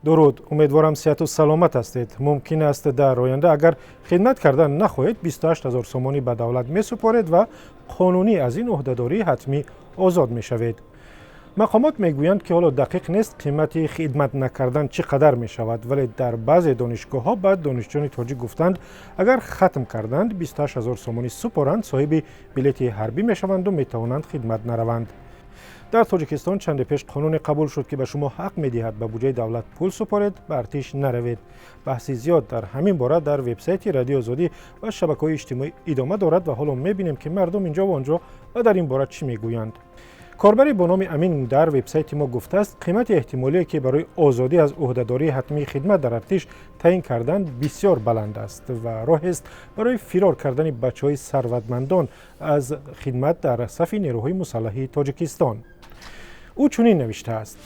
درود، امیدوارم صحت و سلامت هستید. ممکن است در آینده اگر خدمت کردن نخواهید 28000 سومانی به دولت میسپارید و قانونی از این عهدهداری حتمی آزاد میشوید. مقامات میگویند که حالا دقیق نیست قیمت خدمت نکردن چقدر می شود، ولی در بعضی دانشگاه ها بعد دانشجویان تاجیک گفتند اگر ختم کردند 28000 سومانی سپارند صاحب بلیط حربی می شوند و می توانند خدمت نروند. در تاجیکستان چند پیش قانون قبول شد که به شما حق می دهد به بودجه دولت پول سپارید به ارتش نروید. بحثی زیاد در همین باره در وبسایت رادیو آزادی و شبکه‌های اجتماعی ادامه دارد و حالا می بینیم که مردم اینجا و آنجا و در این باره چی میگویند. کاربری با نام امین در وبسایت ما گفته است قیمت احتمالی که برای آزادی از عهدهداری حتمی خدمت در ارتش تعیین کردن بسیار بلند است و راه است برای فرار کردن بچه‌های ثروتمندان از خدمت در صف نیروهای مسلح تاجیکستان. او چنین نوشته است: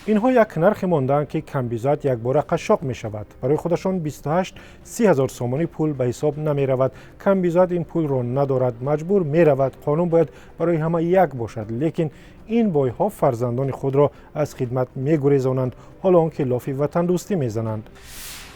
اینها یک نرخ مانده‌اند که کمبیزات یک بار قشاق می شود. برای خودشان 28-30 سومانی پول به حساب نمی رود. کمبیزات این پول را ندارد، مجبور می رود. قانون باید برای همه یک باشد، لیکن این بایها فرزندان خود را از خدمت می گریزانند، حالا آنکه لاف وطن دوستی می زنند.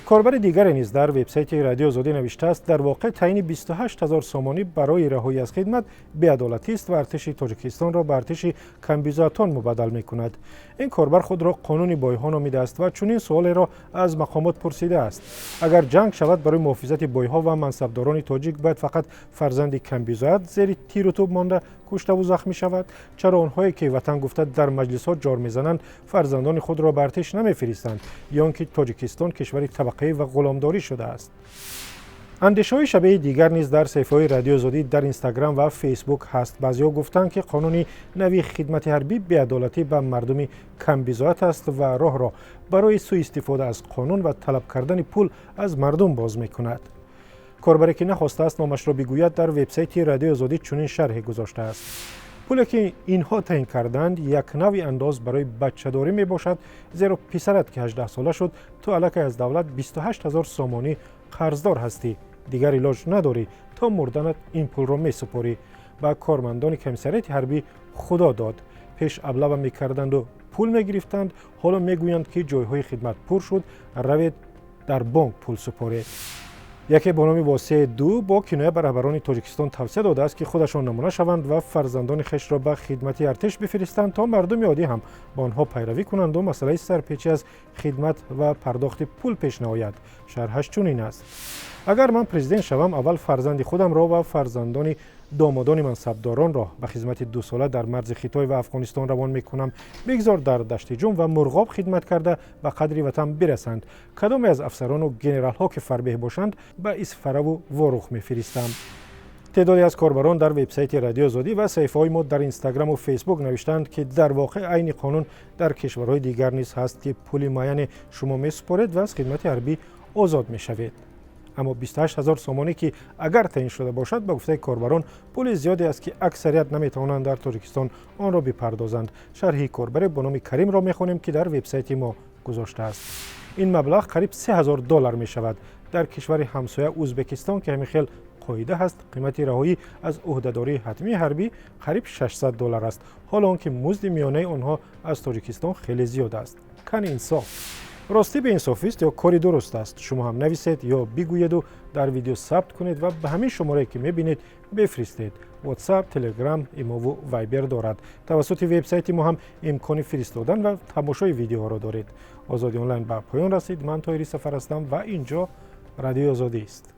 کاربر دیگری نیز در وبسایت رادیو آزادی نوشته است در واقع تعیین 28000 سومانی برای رهایی از خدمت بی‌عدالتی است و ارتش تاجیکستان را به ارتش کمبیزاتان مبادل می کند. این کاربر خود را قانونی بایها نامیده است و چنین سوالی را از مقامات پرسیده است: اگر جنگ شود برای محافظت بایها و منصبداران تاجیک باید فقط فرزند کمبیزات زیر تیر و توپ مانده کشته و زخمی شود؟ چرا آنهایی که وطن گفته در مجلس ها جار میزنند فرزندان خود را به ارتش نمیفرستند، یا آنکه تاجیکستان کشوری طبقه‌ای و غلامداری شده است؟ اندیشه‌های شبیه دیگر نیز در صفحه‌های رادیو آزادی در اینستاگرام و فیسبوک هست. بعضی‌ها گفتند که قانون نوی خدمت حربی بی‌عدالتی به مردم کمبیزات است و راه را برای سوء استفاده از قانون و طلب کردن پول از مردم باز می‌کند. کاربری که نخواسته است نامش را بگوید در وبسایت رادیو آزادی چنین شرحی گذاشته است: پولی که اینها تعیین کردند یک نوع انداز برای بچه‌داری می باشد، زیرا پسرت که 18 ساله شد تو الکی از دولت 28000 سومانی قرضدار هستی، دیگر علاج نداری، تا مردنت این پول را می سپاری. با کارمندان کمیسریت حربی خدا داد، پیش ابلغ می کردند و پول می گرفتند، حالا می گویند که جایهای خدمت پر شد، روید در بانک پول سپارید. یکی با نام واسه دو با کنایه به رهبران تاجیکستان توصیه داده است که خودشان نمونه شوند و فرزندان خویش را به خدمت ارتش بفرستند تا مردم عادی هم با آنها پیروی کنند و مسئله سرپیچی از خدمت و پرداخت پول پیش نیاید. شرحش چنین است: اگر من پرزیدنت شوم اول فرزند خودم را و فرزندان دامادان منصبداران را به خدمت 2 ساله در مرز خیتای و افغانستان روان میکنم. بگذار در دشت جم و مرغاب خدمت کرده به قدری وطن برسند. کدام از افسران و گنرال ها که فربه باشند به اسفره و واروخ میفرستم. تعدادی از کاربران در وبسایت رادیو آزادی و صفحه‌های ما در اینستاگرام و فیسبوک نوشتند که در واقع عین قانون در کشورهای دیگر نیز هست که پول معین شما میسپارید و از خدمت حربی آزاد میشوید. اما 28000 سومانی که اگر تعیین شده باشد به گفته کاربران پول زیادی است که اکثریت نمیتوانند در تاجیکستان آن را بپردازند. شرح کاربر با نام کریم را میخوانیم که در وبسایت ما گذاشته است: این مبلغ قریب 3000 دلار می شود. در کشور همسایه ازبکستان که همین خیل قاعده است قیمت رهایی از عهدهداری حتمی حربی قریب 600 دلار است، حالا آنکه مزد میانه آنها از تاجیکستان خیلی زیاد است. کن انصاف. راستی به انصافی است یا کاری درست است؟ شما هم نویسید یا بگویید و در ویدیو ثبت کنید و به همین شماره که میبینید بفرستید. واتساپ، تلگرام، ایمو و وایبر دارد. توسط وبسایت ما هم امکان فرستادن و تماشای ویدیوها را دارید. آزادی آنلاین به پایان رسید. من طاهری سفر هستم و اینجا رادیو آزادی است.